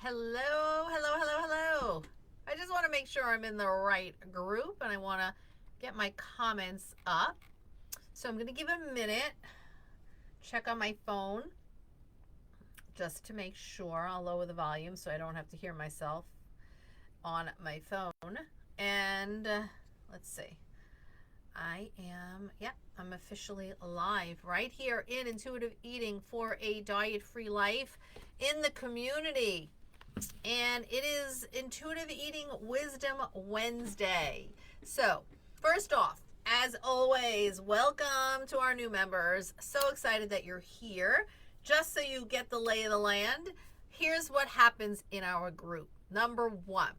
Hello, hello, hello, hello. I just want to make sure I'm in the right group and I want to get my comments up. So I'm going to give a minute, check on my phone just to make sure. I'll lower the volume so I don't have to hear myself on my phone. And let's see. I'm officially live right here in Intuitive Eating for a Diet Free Life in the community. And it is Intuitive Eating Wisdom Wednesday. So, first off, as always, welcome to our new members. So excited that you're here. Just so you get the lay of the land, here's what happens in our group. Number one,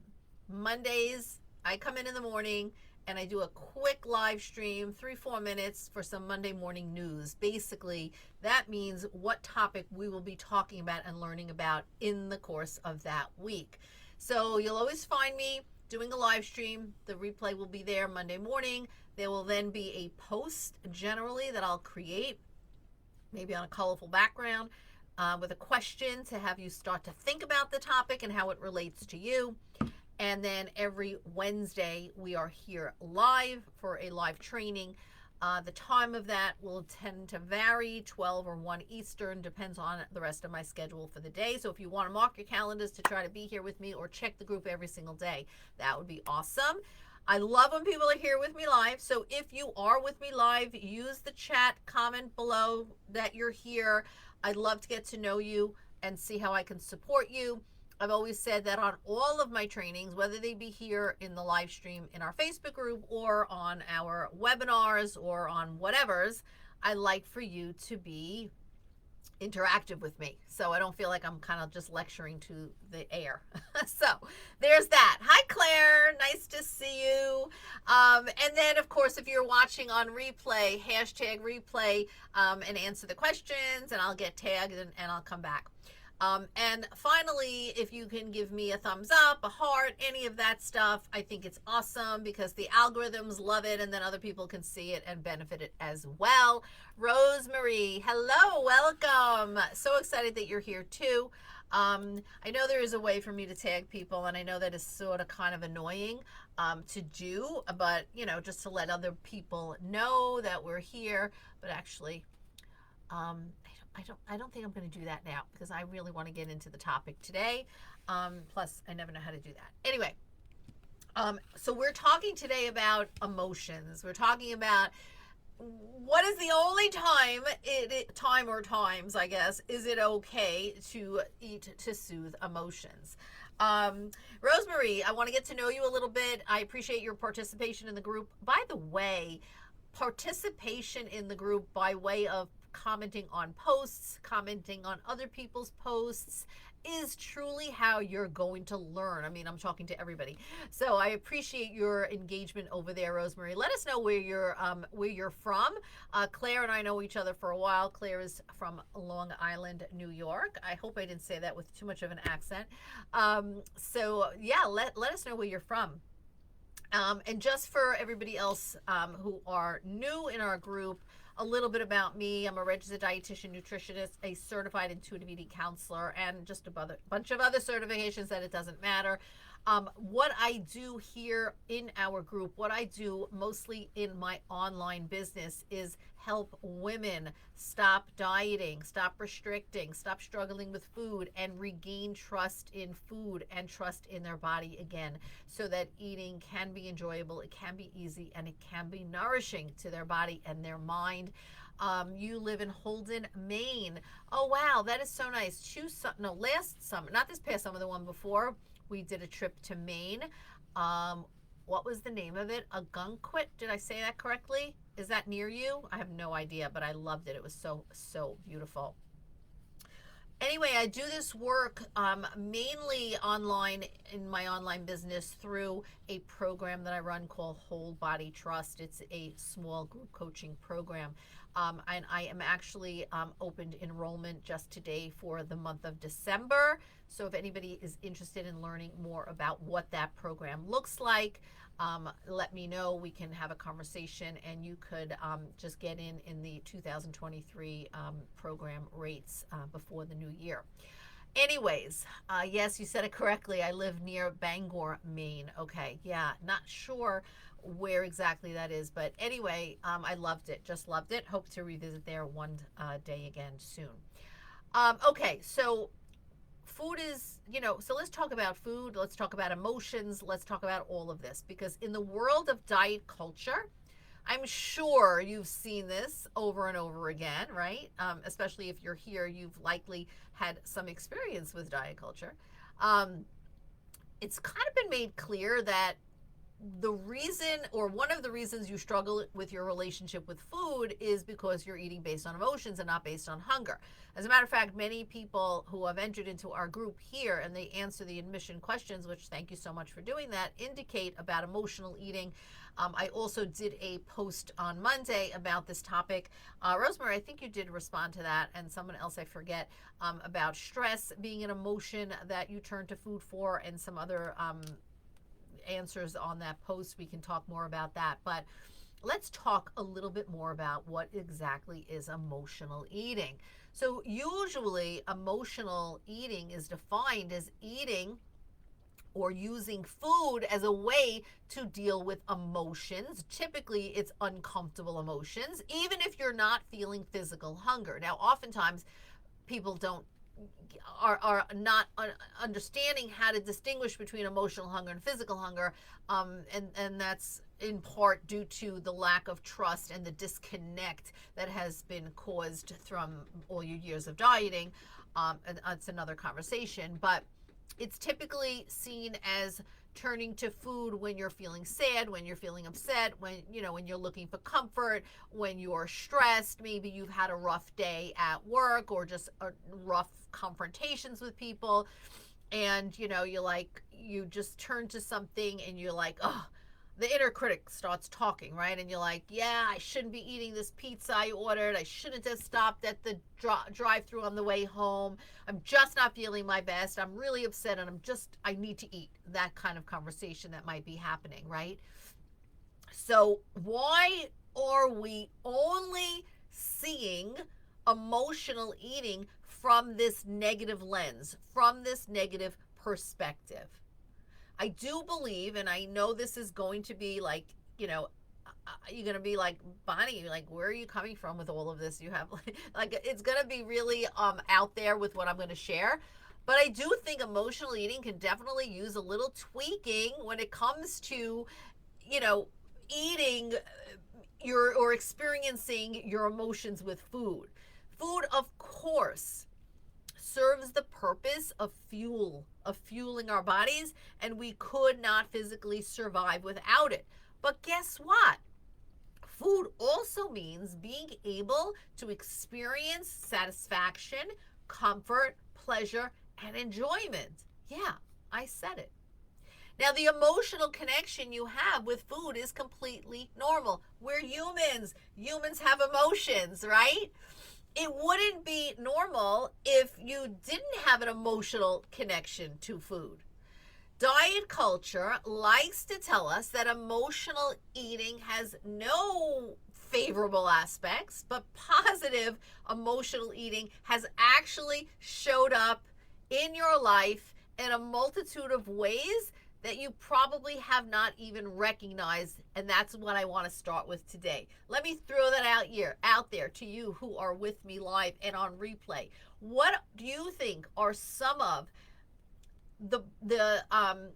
Mondays, I come in the morning and I do a quick live stream, 3-4 minutes for some Monday morning news. Basically, that means what topic we will be talking about and learning about in the course of that week. So you'll always find me doing a live stream. The replay will be there Monday morning. There will then be a post generally that I'll create, maybe on a colorful background, with a question to have you start to think about the topic and how it relates to you. And then every Wednesday, we are here live for a live training. The time of that will tend to vary, 12 or 1 Eastern, depends on the rest of my schedule for the day. So if you want to mark your calendars to try to be here with me or check the group every single day, that would be awesome. I love when people are here with me live. So if you are with me live, use the chat, comment below that you're here. I'd love to get to know you and see how I can support you. I've always said that on all of my trainings, whether they be here in the live stream in our Facebook group or on our webinars or on whatever's, I like for you to be interactive with me so I don't feel like I'm kind of just lecturing to the air. So there's that. Hi Claire, nice to see you. And then of course if you're watching on replay, hashtag replay, and answer the questions and I'll get tagged and I'll come back. And finally, if you can give me a thumbs up, a heart, any of that stuff, I think it's awesome because the algorithms love it and then other people can see it and benefit it as well. Rosemary, hello, welcome. So excited that you're here too. I know there is a way for me to tag people and I know that is sort of kind of annoying to do, but you know, just to let other people know that we're here, but actually, I don't think I'm going to do that now because I really want to get into the topic today. Plus, I never know how to do that. Anyway, so we're talking today about emotions. We're talking about what is the only time or times, I guess, is it okay to eat to soothe emotions? Rosemary, I want to get to know you a little bit. I appreciate your participation in the group. By the way, participation in the group by way of commenting on posts, commenting on other people's posts is truly how you're going to learn. I mean, I'm talking to everybody. So I appreciate your engagement over there, Rosemary. Let us know where you're from. Claire and I know each other for a while. Claire is from Long Island, New York. I hope I didn't say that with too much of an accent. So yeah, let us know where you're from. And just for everybody else who are new in our group, a little bit about me. I'm a registered dietitian, nutritionist, a certified intuitive eating counselor, and just a bunch of other certifications that it doesn't matter. What I do here in our group, what I do mostly in my online business is help women stop dieting, stop restricting, stop struggling with food, and regain trust in food and trust in their body again so that eating can be enjoyable, it can be easy, and it can be nourishing to their body and their mind. You live in Holden, Maine. Oh, wow, that is so nice. Last summer, not this past summer, the one before, we did a trip to Maine. What was the name of it? Agunquit? Did I say that correctly? Is that near you? I have no idea, but I loved it. It was so beautiful. Anyway, I do this work mainly online in my online business through a program that I run called Whole Body Trust. It's a small group coaching program. And I am actually opened enrollment just today for the month of December. So if anybody is interested in learning more about what that program looks like, let me know. We can have a conversation and you could just get in the 2023 program rates before the new year. Anyways, yes, you said it correctly. I live near Bangor, Maine. Okay, yeah, not sure where exactly that is, but anyway, I loved it. Just loved it. Hope to revisit there one day again soon. Okay, so food is, so let's talk about food. Let's talk about emotions. Let's talk about all of this because in the world of diet culture, I'm sure you've seen this over and over again, right? Especially if you're here, you've likely had some experience with diet culture. Um, it's kind of been made clear that the reason or one of the reasons you struggle with your relationship with food is because you're eating based on emotions and not based on hunger. As a matter of fact, many people who have entered into our group here and they answer the admission questions, which thank you so much for doing that, indicate about emotional eating. I also did a post on Monday about this topic. Rosemary, I think you did respond to that, and someone else I forget, about stress being an emotion that you turn to food for, and some other answers on that post. We can talk more about that, but let's talk a little bit more about what exactly is emotional eating. So usually emotional eating is defined as eating or using food as a way to deal with emotions. Typically, it's uncomfortable emotions, even if you're not feeling physical hunger. Now, oftentimes, people don't are not understanding how to distinguish between emotional hunger and physical hunger, and that's in part due to the lack of trust and the disconnect that has been caused from all your years of dieting. And that's another conversation, but it's typically seen as turning to food when you're feeling sad, when you're feeling upset, when you're looking for comfort, when you're stressed, maybe you've had a rough day at work or just rough confrontations with people, and you just turn to something and you're like, oh, the inner critic starts talking, right? And you're like, yeah, I shouldn't be eating this pizza I ordered. I shouldn't have stopped at the drive-through on the way home. I'm just not feeling my best. I'm really upset and I need to eat. That kind of conversation that might be happening, right? So why are we only seeing emotional eating from this negative lens, from this negative perspective? I do believe, and I know this is going to be like, you're going to be like, Bonnie, like, where are you coming from with all of this? You have like it's going to be really out there with what I'm going to share. But I do think emotional eating can definitely use a little tweaking when it comes to, you know, eating your or experiencing your emotions with food. Food, of course, serves the purpose of fueling our bodies, and we could not physically survive without it. But guess what? Food also means being able to experience satisfaction, comfort, pleasure, and enjoyment. Yeah, I said it. Now, the emotional connection you have with food is completely normal. We're humans. Humans have emotions, right? It wouldn't be normal if you didn't have an emotional connection to food. Diet culture likes to tell us that emotional eating has no favorable aspects, but positive emotional eating has actually showed up in your life in a multitude of ways that you probably have not even recognized, and that's what I want to start with today. Let me throw that out there to you who are with me live and on replay. What do you think are some of the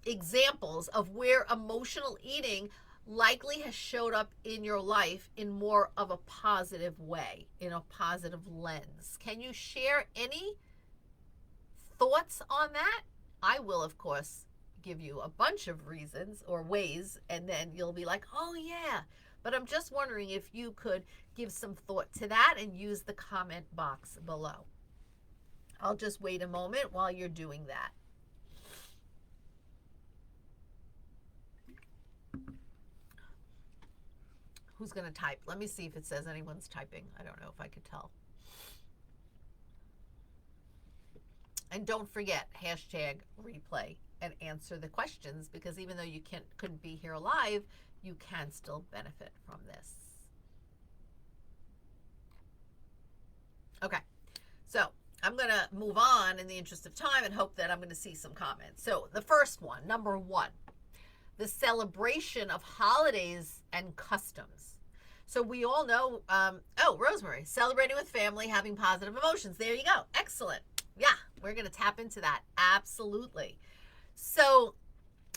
examples of where emotional eating likely has showed up in your life in more of a positive way, in a positive lens? Can you share any thoughts on that? I will, of course, give you a bunch of reasons or ways, and then you'll be like, oh, yeah. But I'm just wondering if you could give some thought to that and use the comment box below. I'll just wait a moment while you're doing that. Who's going to type? Let me see if it says anyone's typing. I don't know if I could tell. And don't forget, hashtag replay and answer the questions, because even though you couldn't be here live, you can still benefit from this. Okay, so I'm going to move on in the interest of time and hope that I'm going to see some comments. So, the first one, number one, the celebration of holidays and customs. So, we all know, Rosemary, celebrating with family, having positive emotions. There you go. Excellent. Yeah, we're going to tap into that. Absolutely. So,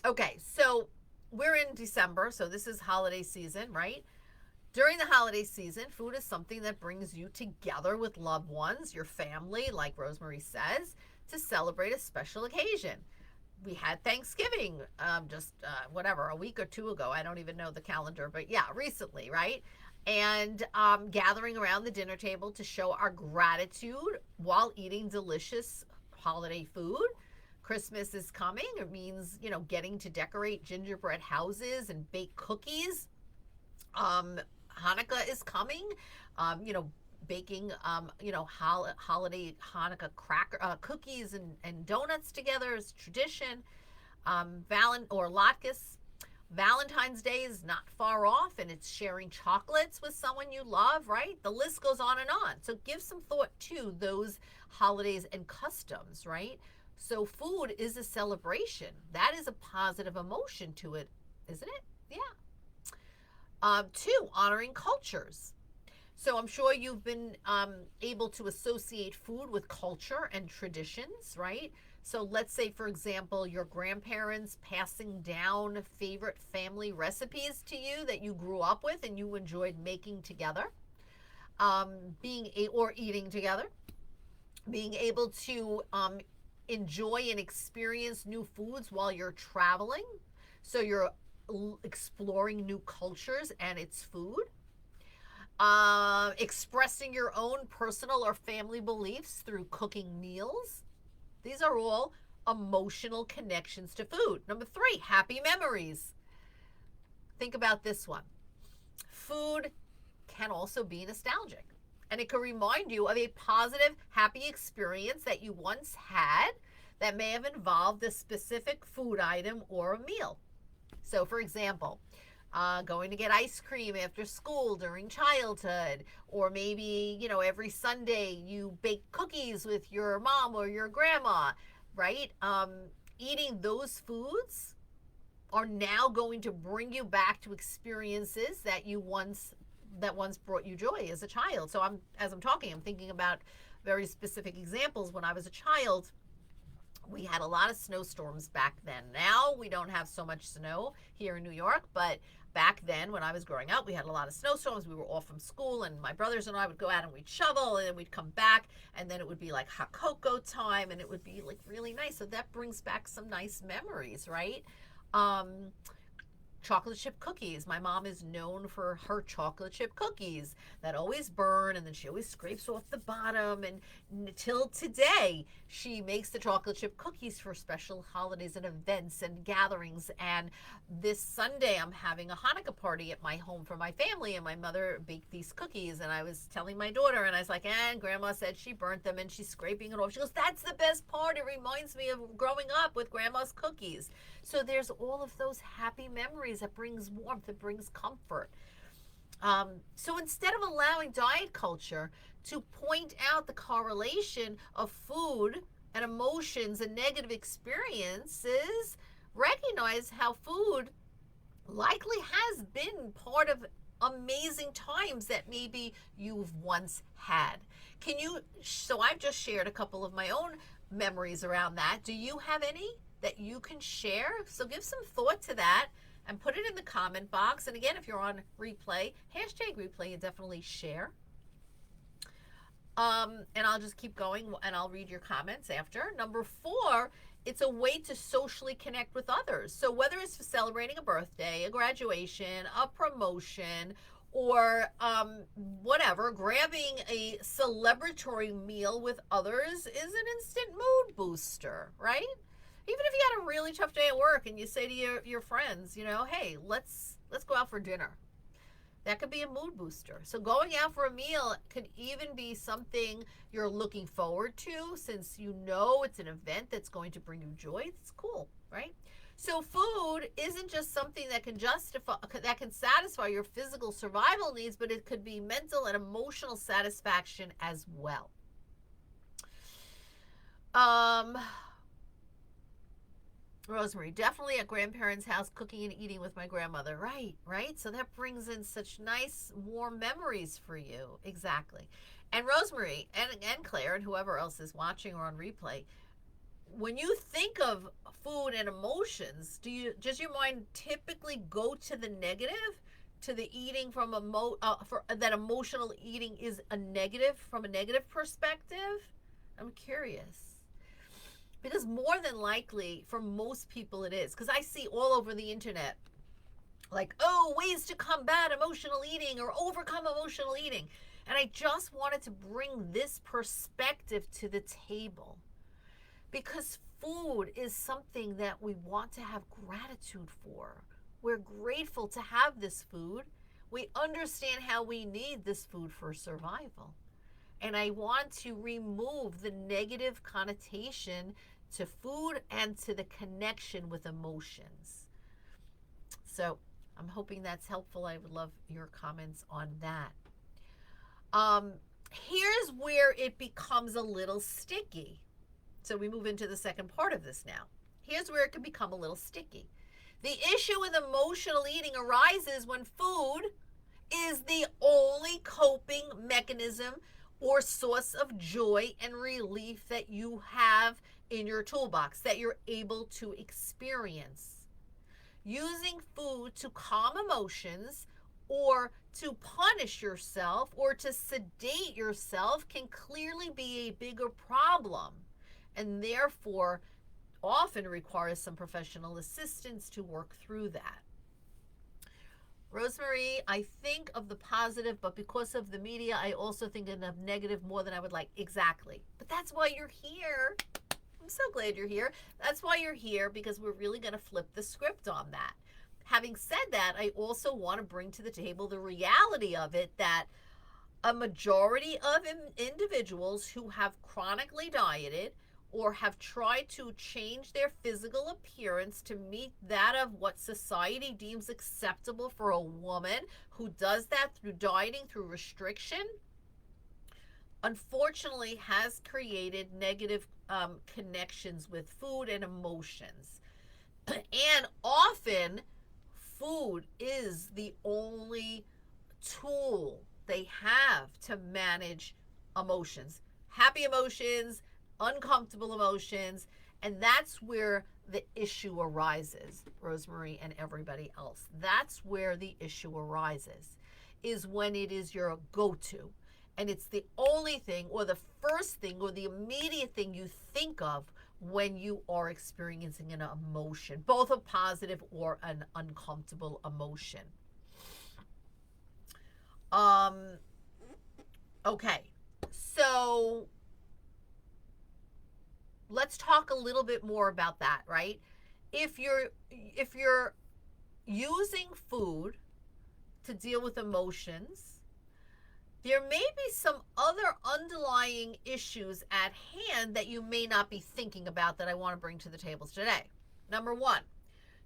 okay, so we're in December, so this is holiday season, right? During the holiday season, food is something that brings you together with loved ones, your family, like Rosemary says, to celebrate a special occasion. We had Thanksgiving whatever, a week or two ago. I don't even know the calendar, but yeah, recently, right? And gathering around the dinner table to show our gratitude while eating delicious holiday food. Christmas is coming. It means, getting to decorate gingerbread houses and bake cookies. Hanukkah is coming. Baking, holiday Hanukkah cookies and donuts together is tradition. Latkes. Valentine's Day is not far off, and it's sharing chocolates with someone you love, right? The list goes on and on. So give some thought to those holidays and customs, right? So food is a celebration. That is a positive emotion to it, isn't it? Yeah. Two, honoring cultures. So I'm sure you've been able to associate food with culture and traditions, right? So let's say, for example, your grandparents passing down favorite family recipes to you that you grew up with and you enjoyed making together, or eating together, being able to enjoy and experience new foods while you're traveling. So you're exploring new cultures and its food. Expressing your own personal or family beliefs through cooking meals. These are all emotional connections to food. Number three, happy memories. Think about this one. Food can also be nostalgic, and it can remind you of a positive, happy experience that you once had that may have involved a specific food item or a meal. So, for example, going to get ice cream after school during childhood, or maybe, every Sunday you bake cookies with your mom or your grandma, right? Eating those foods are now going to bring you back to experiences that once brought you joy as a child. So as I'm talking, I'm thinking about very specific examples. When I was a child, we had a lot of snowstorms back then. Now we don't have so much snow here in New York, but back then when I was growing up, we had a lot of snowstorms. We were off from school, and my brothers and I would go out and we'd shovel, and then we'd come back, and then it would be like hot cocoa time, and it would be like really nice. So that brings back some nice memories, right? Chocolate chip cookies. My mom is known for her chocolate chip cookies that always burn, and then she always scrapes off the bottom. And till today, she makes the chocolate chip cookies for special holidays and events and gatherings. And this Sunday, I'm having a Hanukkah party at my home for my family, and my mother baked these cookies. And I was telling my daughter, and I was like, and Grandma said she burnt them, and she's scraping it off. She goes, that's the best part. It reminds me of growing up with Grandma's cookies. So there's all of those happy memories that brings warmth, that brings comfort. So instead of allowing diet culture to point out the correlation of food and emotions and negative experiences, recognize how food likely has been part of amazing times that maybe you've once had. So I've just shared a couple of my own memories around that. Do you have any that you can share? So give some thought to that and put it in the comment box. And again, if you're on replay, #replay and definitely share. And I'll just keep going and I'll read your comments after. Number 4, it's a way to socially connect with others. So whether it's for celebrating a birthday, a graduation, a promotion, or whatever, grabbing a celebratory meal with others is an instant mood booster, right? Even if you had a really tough day at work and you say to your friends, hey, let's go out for dinner. That could be a mood booster. So going out for a meal could even be something you're looking forward to, since it's an event that's going to bring you joy. It's cool, right? So food isn't just something that can satisfy your physical survival needs, but it could be mental and emotional satisfaction as well. Um, Rosemary, definitely at grandparents' house, cooking and eating with my grandmother. Right, right. So that brings in such nice, warm memories for you. Exactly. And Rosemary and Claire and whoever else is watching or on replay, when you think of food and emotions, does your mind typically go to the negative, to the eating from for that emotional eating is a negative from a negative perspective? I'm curious. Because more than likely, for most people, it is. Because I see all over the internet, like, oh, ways to combat emotional eating or overcome emotional eating. And I just wanted to bring this perspective to the table because food is something that we want to have gratitude for. We're grateful to have this food. We understand how we need this food for survival. And I want to remove the negative connotation to food and to the connection with emotions. So I'm hoping that's helpful. I would love your comments on that. Here's where it becomes a little sticky. So we move into the second part of this now. Here's where it can become a little sticky. The issue with emotional eating arises when food is the only coping mechanism or source of joy and relief that you have in your toolbox that you're able to experience. Using food to calm emotions or to punish yourself or to sedate yourself can clearly be a bigger problem and therefore often requires some professional assistance to work through that. Rosemary, I think of the positive, but because of the media, I also think of negative more than I would like. Exactly. But that's why you're here. I'm so glad you're here. That's why you're here, because we're really going to flip the script on that. Having said that, I also want to bring to the table the reality of it that a majority of individuals who have chronically dieted or have tried to change their physical appearance to meet that of what society deems acceptable for a woman who does that through dieting, through restriction, unfortunately has created negative connections with food and emotions. And often, food is the only tool they have to manage emotions, happy emotions, uncomfortable emotions, and that's where the issue arises, Rosemary and everybody else. That's where the issue arises, is when it is your go-to. And it's the only thing or the first thing or the immediate thing you think of when you are experiencing an emotion, both a positive or an uncomfortable emotion. Okay, so let's talk a little bit more about that, right? If you're using food to deal with emotions, there may be some other underlying issues at hand that you may not be thinking about that I want to bring to the tables today. Number one,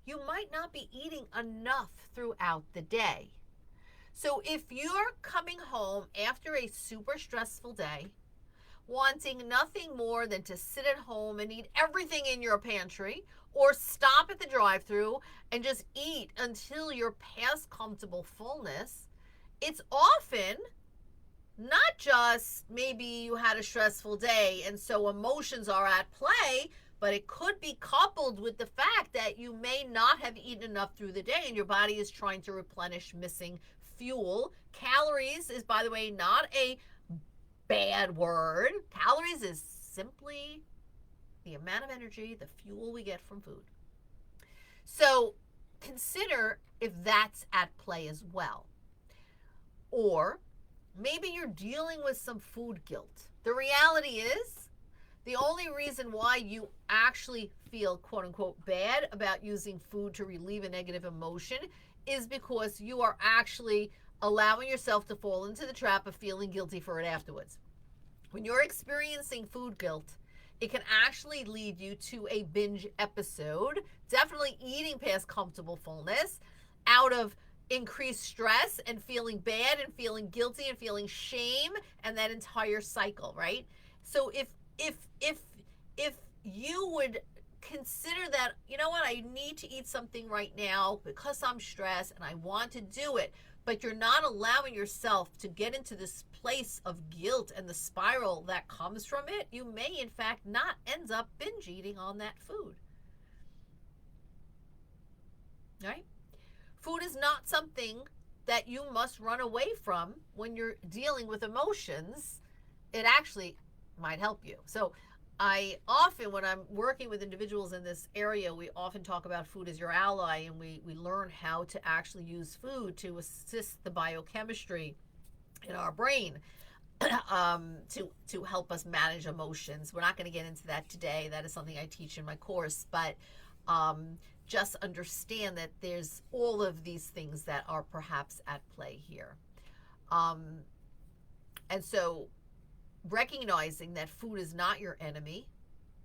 you might not be eating enough throughout the day. So if you're coming home after a super stressful day, wanting nothing more than to sit at home and eat everything in your pantry or stop at the drive-thru and just eat until you're past comfortable fullness, it's often not just maybe you had a stressful day and so emotions are at play, but it could be coupled with the fact that you may not have eaten enough through the day and your body is trying to replenish missing fuel. Calories is, by the way, not a bad word. Calories is simply the amount of energy, the fuel we get from food. So consider if that's at play as well. Or maybe you're dealing with some food guilt. The reality is, the only reason why you actually feel quote unquote bad about using food to relieve a negative emotion is because you are actually allowing yourself to fall into the trap of feeling guilty for it afterwards. When you're experiencing food guilt, it can actually lead you to a binge episode, definitely eating past comfortable fullness, out of increased stress and feeling bad and feeling guilty and feeling shame and that entire cycle, right? So if if you would consider that, you know what, I need to eat something right now because I'm stressed and I want to do it, but you're not allowing yourself to get into this place of guilt and the spiral that comes from it, you may in fact not end up binge eating on that food. Right? Food is not something that you must run away from when you're dealing with emotions. It actually might help you. So I often, when I'm working with individuals in this area, we often talk about food as your ally, and we learn how to actually use food to assist the biochemistry in our brain to help us manage emotions. We're not going to get into that today. That is something I teach in my course, but just understand that there's all of these things that are perhaps at play here. And so recognizing that food is not your enemy.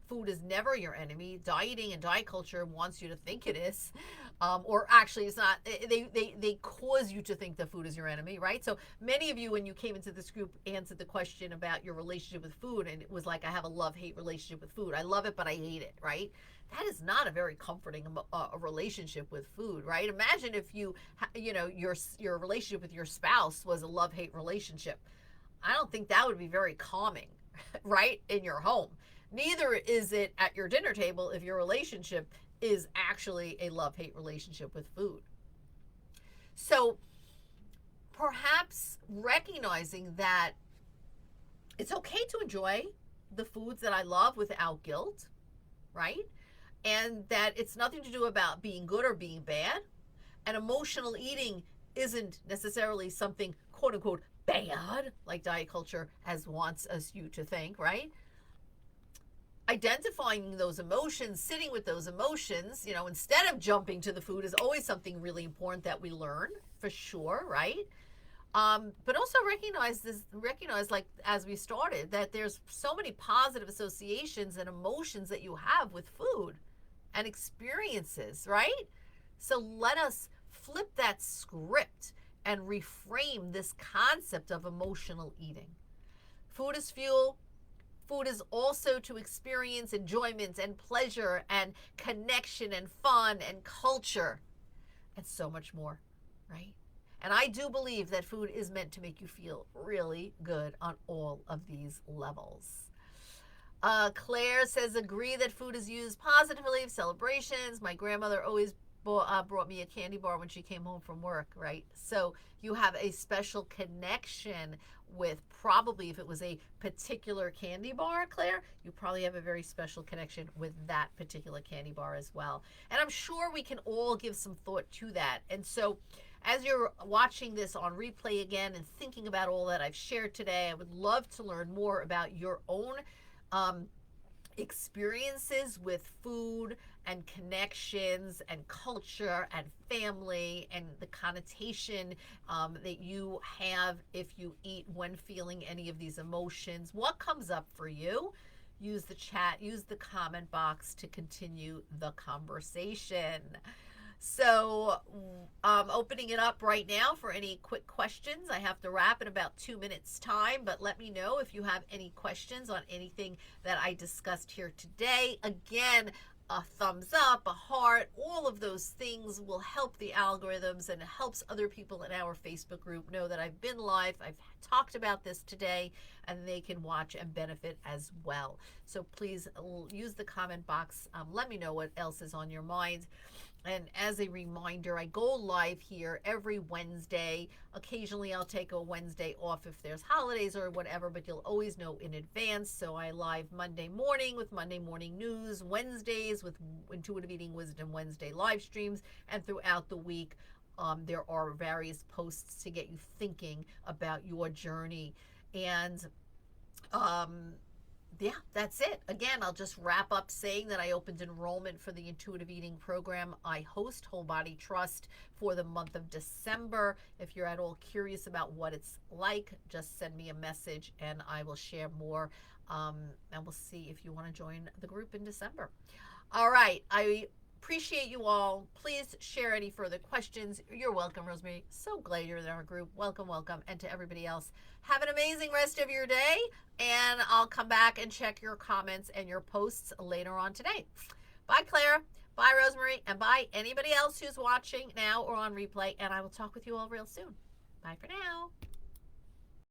Food is never your enemy. Dieting and diet culture wants you to think it is, or actually it's not. They cause you to think that food is your enemy, right? So many of you, when you came into this group, answered the question about your relationship with food, and it was like, I have a love-hate relationship with food. I love it, but I hate it, right? That is not a very comforting relationship with food, right? Imagine if your relationship with your spouse was a love-hate relationship. I don't think that would be very calming, right, in your home. Neither is it at your dinner table if your relationship is actually a love-hate relationship with food. So perhaps recognizing that it's okay to enjoy the foods that I love without guilt, right? And that it's nothing to do about being good or being bad. And emotional eating isn't necessarily something, quote unquote, bad, like diet culture has wants us you to think, right? Identifying those emotions, sitting with those emotions, instead of jumping to the food is always something really important that we learn, for sure, right? But also recognize, like as we started, that there's so many positive associations and emotions that you have with food and experiences, right? So let us flip that script and reframe this concept of emotional eating. Food is fuel. Food is also to experience enjoyment and pleasure and connection and fun and culture and so much more, right? And I do believe that food is meant to make you feel really good on all of these levels. Claire says, agree that food is used positively for celebrations. My grandmother always brought me a candy bar when she came home from work, right? So you have a special connection with, probably if it was a particular candy bar, Claire, you probably have a very special connection with that particular candy bar as well. And I'm sure we can all give some thought to that. And so as you're watching this on replay again and thinking about all that I've shared today, I would love to learn more about your own experiences with food and connections and culture and family and the connotation that you have if you eat when feeling any of these emotions. What comes up for you? Use the chat, use the comment box to continue the conversation. So opening it up right now for any quick questions. I have to wrap in about 2 minutes time, but let me know if you have any questions on anything that I discussed here today. Again, a thumbs up, a heart, all of those things will help the algorithms, and it helps other people in our Facebook group know that I've been live, I've talked about this today, and they can watch and benefit as well. So please use the comment box. Let me know what else is on your mind. And as a reminder, I go live here every Wednesday. Occasionally I'll take a Wednesday off if there's holidays or whatever, but you'll always know in advance. So I live Monday morning with Monday morning news, Wednesdays with Intuitive Eating Wisdom Wednesday live streams, and throughout the week there are various posts to get you thinking about your journey. And yeah, that's it. Again, I'll just wrap up saying that I opened enrollment for the intuitive eating program I host, Whole Body Trust, for the month of December. If you're at all curious about what it's like, just send me a message and I will share more. And we'll see if you want to join the group in December. All right. I Appreciate you all. Please share any further questions. You're welcome, Rosemary. So glad you're in our group. Welcome, welcome. And to everybody else, have an amazing rest of your day. And I'll come back and check your comments and your posts later on today. Bye, Claire. Bye, Rosemary. And bye, anybody else who's watching now or on replay. And I will talk with you all real soon. Bye for now.